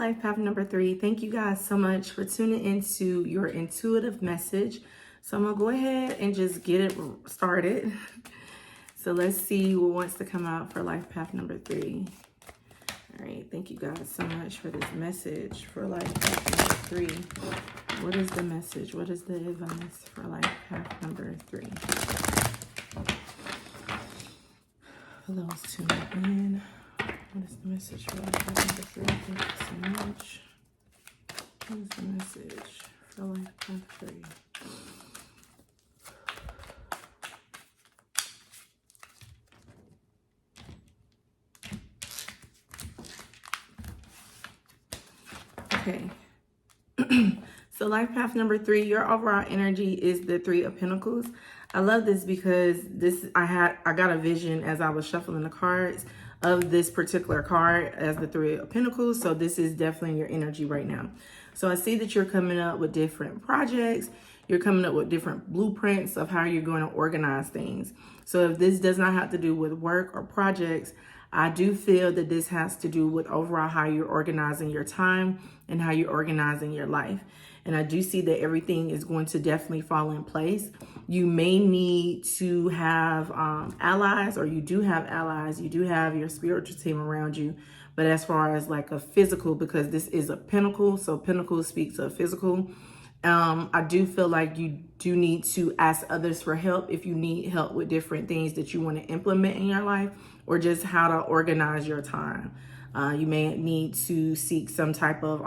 life path number 3. Thank you guys so much for tuning into your intuitive message. So I'm gonna go ahead and just get it started. So let's see what wants to come out for life path number 3. All right, thank you guys so much for this message for life path number 3. What is the message? What is the advice for life path number 3? For those tuning in, what is the message for life path number 3? Thank you so much. What is the message for life path 3? Okay. So life path number 3, your overall energy is the 3 of Pentacles. I love this because I got a vision as I was shuffling the cards of this particular card as the 3 of Pentacles. So this is definitely your energy right now. So I see that you're coming up with different projects. You're coming up with different blueprints of how you're going to organize things. So if this does not have to do with work or projects, I do feel that this has to do with overall how you're organizing your time and how you're organizing your life. And I do see that everything is going to definitely fall in place. You may need to have allies, or you do have allies. You do have your spiritual team around you. But as far as like a physical, because this is a pentacle, so pentacle speaks of physical. I do feel like you do need to ask others for help if you need help with different things that you want to implement in your life, or just how to organize your time. You may need to seek some type of,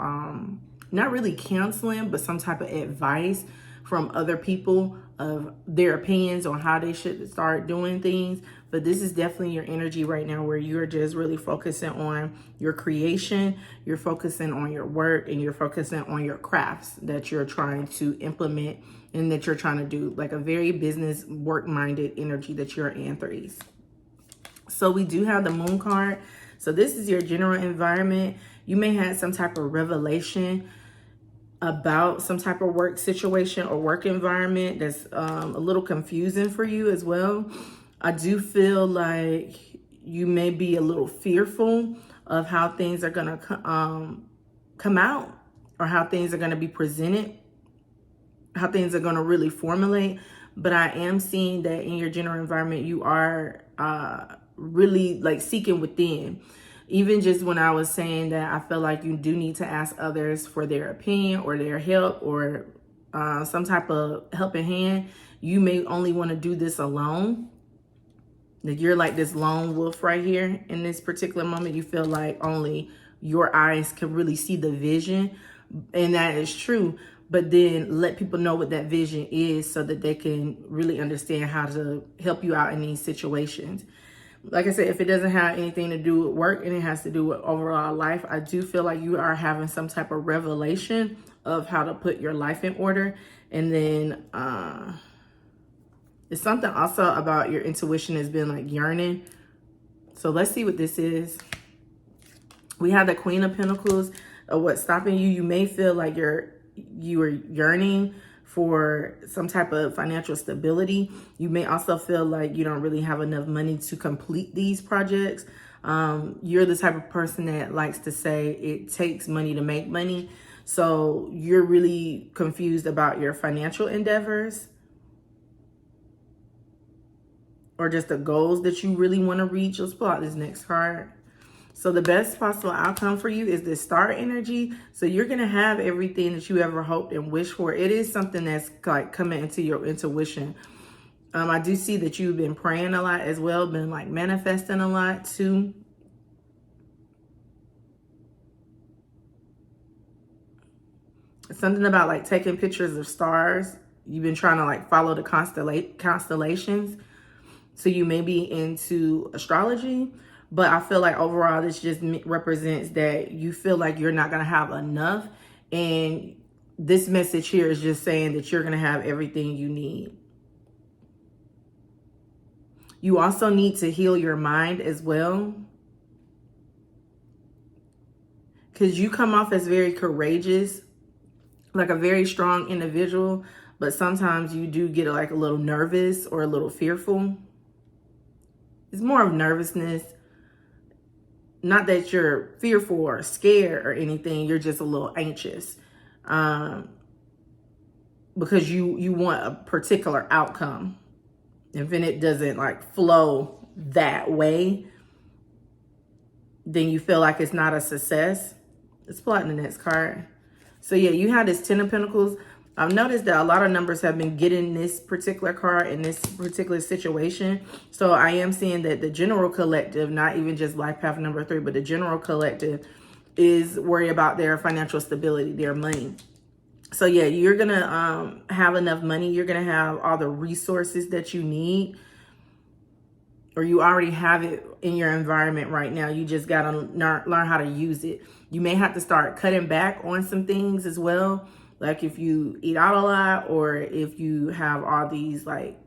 not really counseling, but some type of advice from other people of their opinions on how they should start doing things. But this is definitely your energy right now, where you're just really focusing on your creation, you're focusing on your work, and you're focusing on your crafts that you're trying to implement and that you're trying to do, like a very business work-minded energy that you're in, 3s. So we do have the Moon card. So this is your general environment. You may have some type of revelation about some type of work situation or work environment that's a little confusing for you as well. I do feel like you may be a little fearful of how things are going to come out, or how things are going to be presented, how things are going to really formulate. But I am seeing that in your general environment, you are really like seeking within. Even just when I was saying that I feel like you do need to ask others for their opinion or their help, or some type of helping hand, you may only want to do this alone. That you're like this lone wolf right here in this particular moment. You feel like only your eyes can really see the vision, and that is true. But then let people know what that vision is so that they can really understand how to help you out in these situations. Like I said, if it doesn't have anything to do with work and it has to do with overall life, I do feel like you are having some type of revelation of how to put your life in order. And then it's something also about your intuition has been like yearning. So let's see what this is. We have the Queen of Pentacles. What's stopping you? You may feel like you are yearning for some type of financial stability. You may also feel like you don't really have enough money to complete these projects. You're the type of person that likes to say it takes money to make money. So you're really confused about your financial endeavors, or just the goals that you really want to reach. Let's pull out this next card. So the best possible outcome for you is this Star energy. So you're going to have everything that you ever hoped and wished for. It is something that's like coming into your intuition. I do see that you've been praying a lot as well, been like manifesting a lot too. Something about like taking pictures of stars. You've been trying to like follow the constellations. So you may be into astrology. But I feel like overall, this just represents that you feel like you're not going to have enough. And this message here is just saying that you're going to have everything you need. You also need to heal your mind as well, because you come off as very courageous, like a very strong individual. But sometimes you do get like a little nervous or a little fearful. It's more of nervousness. not that you're fearful or scared or anything, you're just a little anxious. Because you want a particular outcome. If it doesn't like flow that way, then you feel like it's not a success. Let's pull out the next card. So yeah, you have this 10 of Pentacles. I've noticed that a lot of numbers have been getting this particular card in this particular situation. So I am seeing that the general collective, not even just life path number 3, but the general collective is worried about their financial stability, their money. So yeah, you're going to have enough money. You're going to have all the resources that you need, or you already have it in your environment right now. You just got to learn how to use it. You may have to start cutting back on some things as well. Like if you eat out a lot, or if you have all these like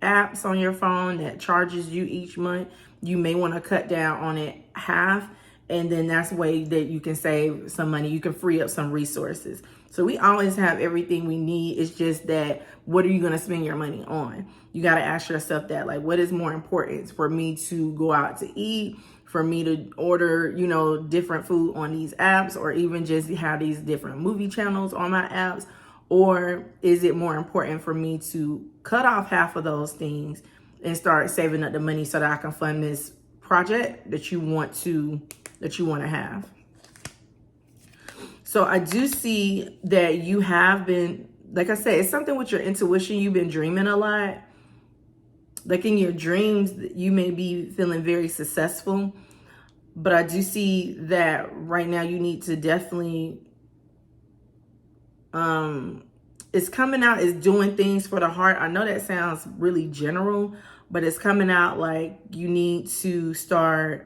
apps on your phone that charges you each month, you may want to cut down on it half. And then that's a way that you can save some money. You can free up some resources. So we always have everything we need. It's just that, what are you going to spend your money on? You got to ask yourself that, like, what is more important for me to go out to eat, for me to order, you know, different food on these apps, or even just have these different movie channels on my apps? Or is it more important for me to cut off half of those things and start saving up the money so that I can fund this project that you want to have? So I do see that you have been, like I said, it's something with your intuition. You've been dreaming a lot. Like in your dreams, you may be feeling very successful. But I do see that right now you need to definitely, it's coming out as doing things for the heart. I know that sounds really general, but it's coming out like you need to start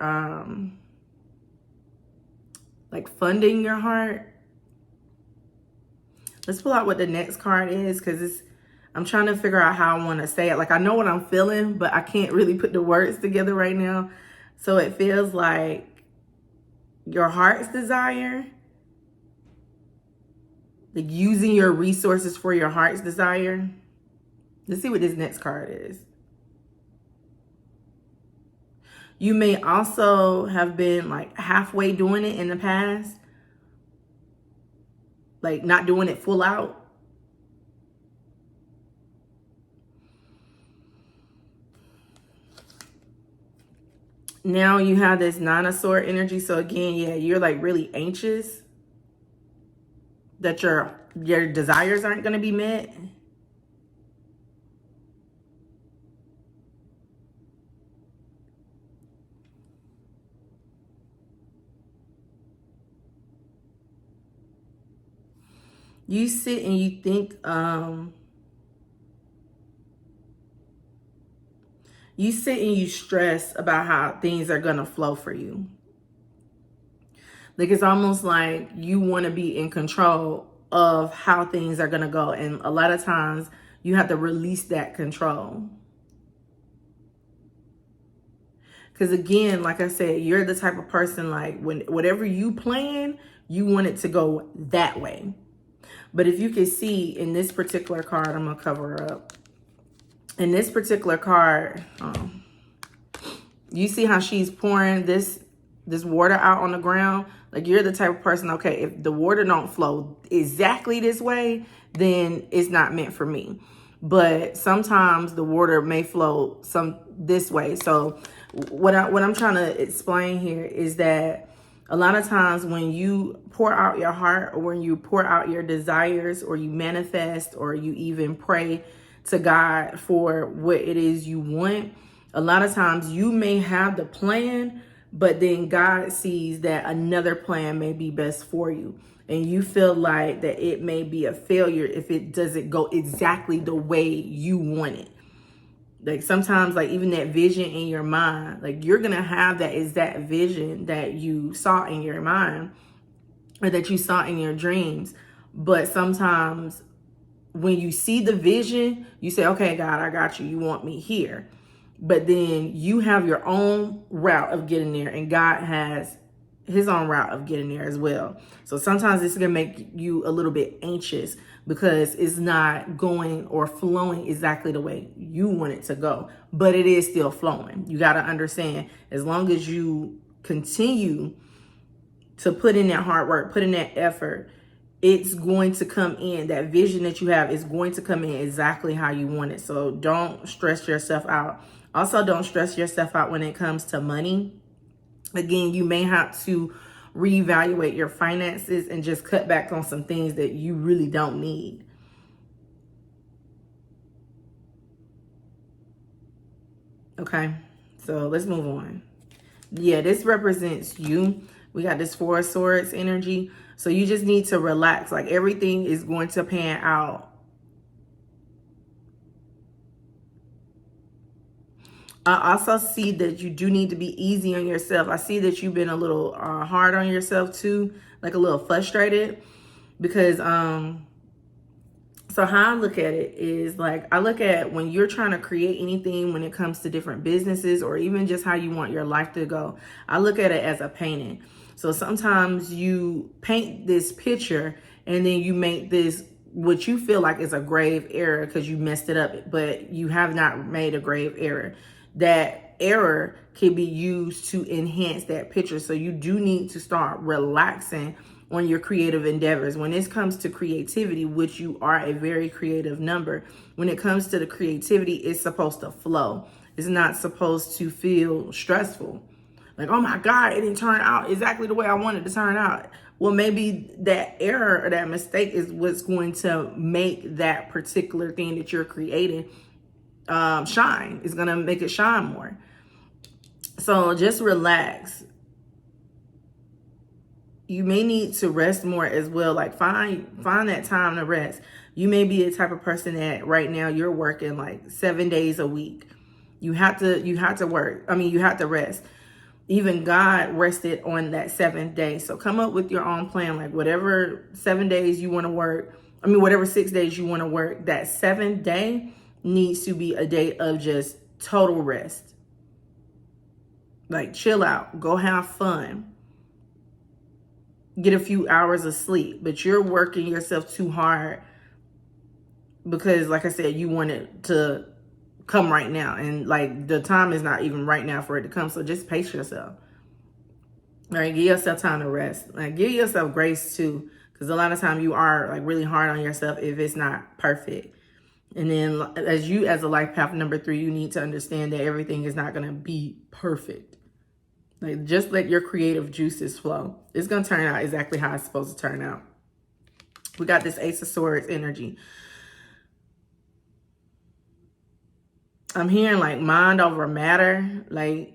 like funding your heart. Let's pull out what the next card is, because I'm trying to figure out how I want to say it. Like, I know what I'm feeling, but I can't really put the words together right now. So it feels like your heart's desire, like using your resources for your heart's desire. Let's see what this next card is. You may also have been like halfway doing it in the past, like not doing it full out. Now you have this 9 of Swords energy. So again, yeah, you're like really anxious that your desires aren't going to be met. You sit and you think, you sit and you stress about how things are going to flow for you. Like, it's almost like you want to be in control of how things are going to go. And a lot of times you have to release that control. Because again, like I said, you're the type of person, like, when whatever you plan, you want it to go that way. But if you can see in this particular card, I'm going to cover her up. In this particular card, you see how she's pouring this water out on the ground? Like, you're the type of person, okay, if the water don't flow exactly this way, then it's not meant for me. But sometimes the water may flow this way. So what I'm trying to explain here is that a lot of times when you pour out your heart, or when you pour out your desires, or you manifest, or you even pray to God for what it is you want, a lot of times you may have the plan, but then God sees that another plan may be best for you. And you feel like that it may be a failure if it doesn't go exactly the way you want it. Like, sometimes, like, even that vision in your mind, like, you're going to have that exact vision that you saw in your mind, or that you saw in your dreams. But sometimes when you see the vision, you say, okay, God, I got you. You want me here. But then you have your own route of getting there, and God has his own route of getting there as well. So sometimes it's going to make you a little bit anxious because it's not going or flowing exactly the way you want it to go, but it is still flowing. You got to understand, as long as you continue to put in that hard work, put in that effort, it's going to come in. That vision that you have is going to come in exactly how you want it. So don't stress yourself out. Also, don't stress yourself out when it comes to money. Again, you may have to reevaluate your finances and just cut back on some things that you really don't need. Okay, so let's move on. Yeah, this represents you. We got this Four of Swords energy. So you just need to relax. Like everything is going to pan out. I also see that you do need to be easy on yourself. I see that you've been a little hard on yourself too, like a little frustrated, because so how I look at it is like, I look at when you're trying to create anything when it comes to different businesses or even just how you want your life to go, I look at it as a painting. So sometimes you paint this picture and then you make this what you feel like is a grave error because you messed it up, but you have not made a grave error. That error can be used to enhance that picture. So you do need to start relaxing on your creative endeavors. When it comes to creativity, which you are a very creative number, when it comes to the creativity, it's supposed to flow. It's not supposed to feel stressful. Like, oh my God, it didn't turn out exactly the way I wanted to turn out. Well, maybe that error or that mistake is what's going to make that particular thing that you're creating shine. It's going to make it shine more. So just relax. You may need to rest more as well. Like find that time to rest. You may be the type of person that right now you're working like 7 days a week. You have to work. I mean, you have to rest. Even God rested on that 7th day. So come up with your own plan. Like whatever 7 days you want to work, whatever 6 days you want to work, that 7th day needs to be a day of just total rest. Like chill out, go have fun, get a few hours of sleep, but you're working yourself too hard because, like I said, you want it to come right now. And like the time is not even right now for it to come. So just pace yourself. All right, give yourself time to rest. Like give yourself grace too, because a lot of time you are like really hard on yourself if it's not perfect. And then as a life path number 3, you need to understand that everything is not going to be perfect. Like just let your creative juices flow. It's going to turn out exactly how it's supposed to turn out. We got this Ace of Swords energy. I'm hearing like mind over matter. Like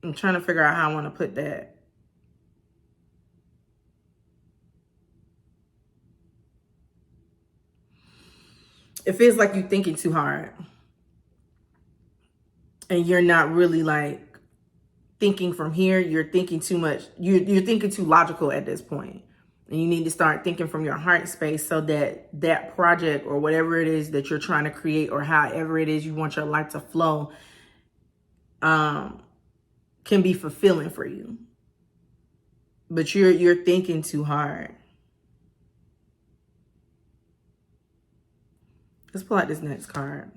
I'm trying to figure out how I want to put that. It feels like you're thinking too hard. And you're not really like thinking from here. You're thinking too much. You're thinking too logical at this point. And you need to start thinking from your heart space so that that project or whatever it is that you're trying to create or however it is you want your life to flow can be fulfilling for you. But you're thinking too hard. Let's pull out this next card.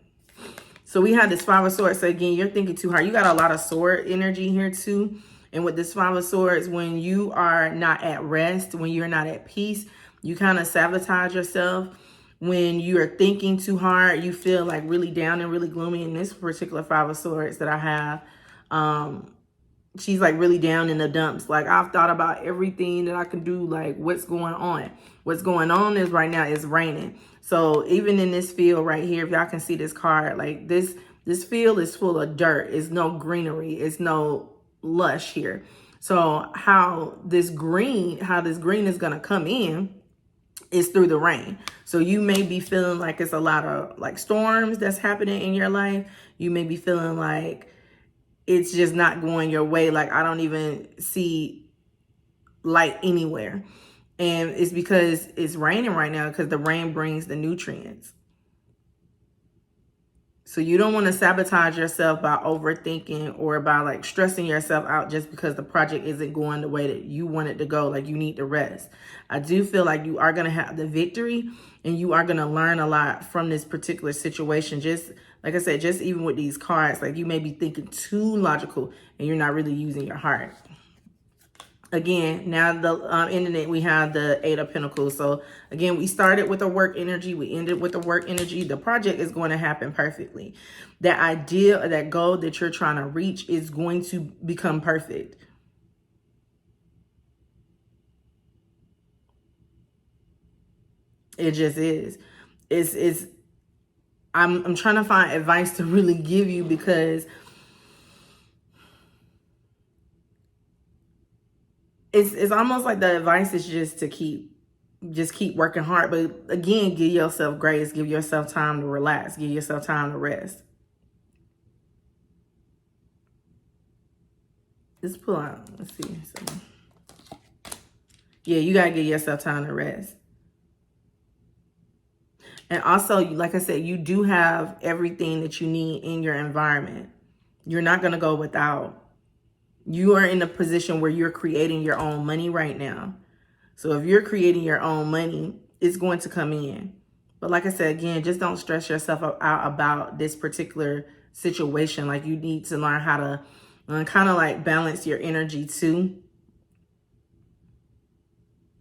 So we have this 5 of Swords. So again, you're thinking too hard. You got a lot of sword energy here too. And with this 5 of Swords, when you are not at rest, when you're not at peace, you kind of sabotage yourself. When you're thinking too hard, you feel like really down and really gloomy. In this particular 5 of Swords that I have, she's like really down in the dumps. Like I've thought about everything that I can do. Like what's going on? What's going on is right now it's raining. So even in this field right here, if y'all can see this card, like this field is full of dirt. It's no greenery. It's no lush here. So how this green is going to come in is through the rain. So you may be feeling like it's a lot of like storms that's happening in your life. You may be feeling like it's just not going your way. Like I don't even see light anywhere. And it's because it's raining right now, because the rain brings the nutrients. So you don't want to sabotage yourself by overthinking or by like stressing yourself out just because the project isn't going the way that you want it to go. Like you need to rest. I do feel like you are going to have the victory and you are going to learn a lot from this particular situation. Just Like I said, just even with these cards, like you may be thinking too logical and you're not really using your heart. Again, now the ending it, we have the Eight of Pentacles. So again, we started with the work energy. We ended with the work energy. The project is going to happen perfectly. That idea or that goal that you're trying to reach is going to become perfect. It just is. I'm trying to find advice to really give you, because it's almost like the advice is just to keep working hard. But again, give yourself grace, give yourself time to relax, give yourself time to rest. Let's pull out. Let's see. So, yeah, you gotta give yourself time to rest. And also, like I said, you do have everything that you need in your environment. You're not gonna go without. You are in a position where you're creating your own money right now. So if you're creating your own money, it's going to come in. But like I said, again, just don't stress yourself out about this particular situation. Like, you need to learn how to kind of like balance your energy too.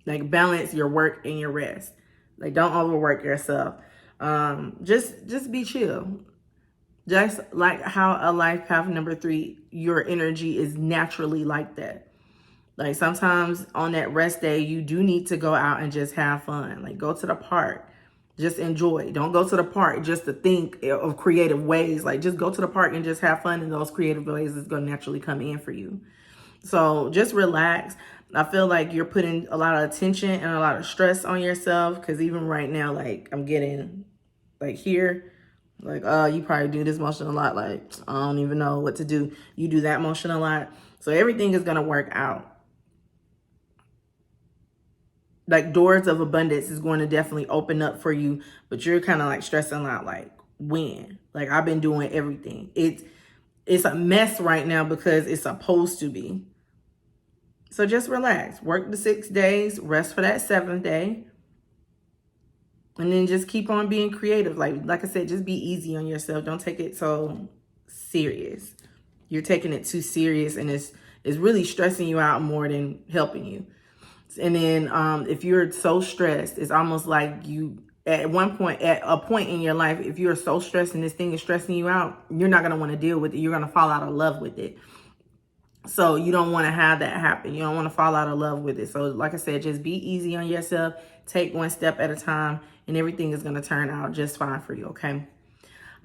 Like, balance your work and your rest. Like, don't overwork yourself. Just be chill. Just like how a life path number 3, your energy is naturally like that. Like, sometimes on that rest day, you do need to go out and just have fun. Like, go to the park, just enjoy. Don't go to the park just to think of creative ways. Like, just go to the park and just have fun, and those creative ways is going to naturally come in for you. So just relax. I feel like you're putting a lot of attention and a lot of stress on yourself, because even right now, like, I'm getting like here, like, you probably do this motion a lot. Like, I don't even know what to do. You do that motion a lot. So everything is going to work out. Like, doors of abundance is going to definitely open up for you, but you're kind of like stressing out, like, when? Like, I've been doing everything. It's a mess right now because it's supposed to be. So just relax. Work the 6 days, rest for that 7th day. And then just keep on being creative. Like I said, just be easy on yourself. Don't take it so serious. You're taking it too serious, and it's really stressing you out more than helping you. And then if you're so stressed, it's almost like you, at a point in your life, if you're so stressed and this thing is stressing you out, you're not going to want to deal with it. You're going to fall out of love with it. So you don't want to have that happen. You don't want to fall out of love with it. So like I said, just be easy on yourself. Take one step at a time, and everything is going to turn out just fine for you, okay?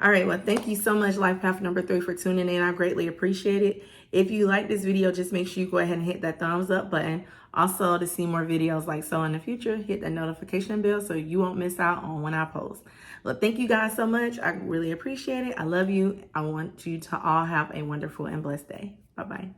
All right, well, thank you so much, Life Path number 3, for tuning in. I greatly appreciate it. If you like this video, just make sure you go ahead and hit that thumbs up button. Also, to see more videos like so in the future, hit that notification bell so you won't miss out on when I post. Well, thank you guys so much. I really appreciate it. I love you. I want you to all have a wonderful and blessed day. Bye-bye.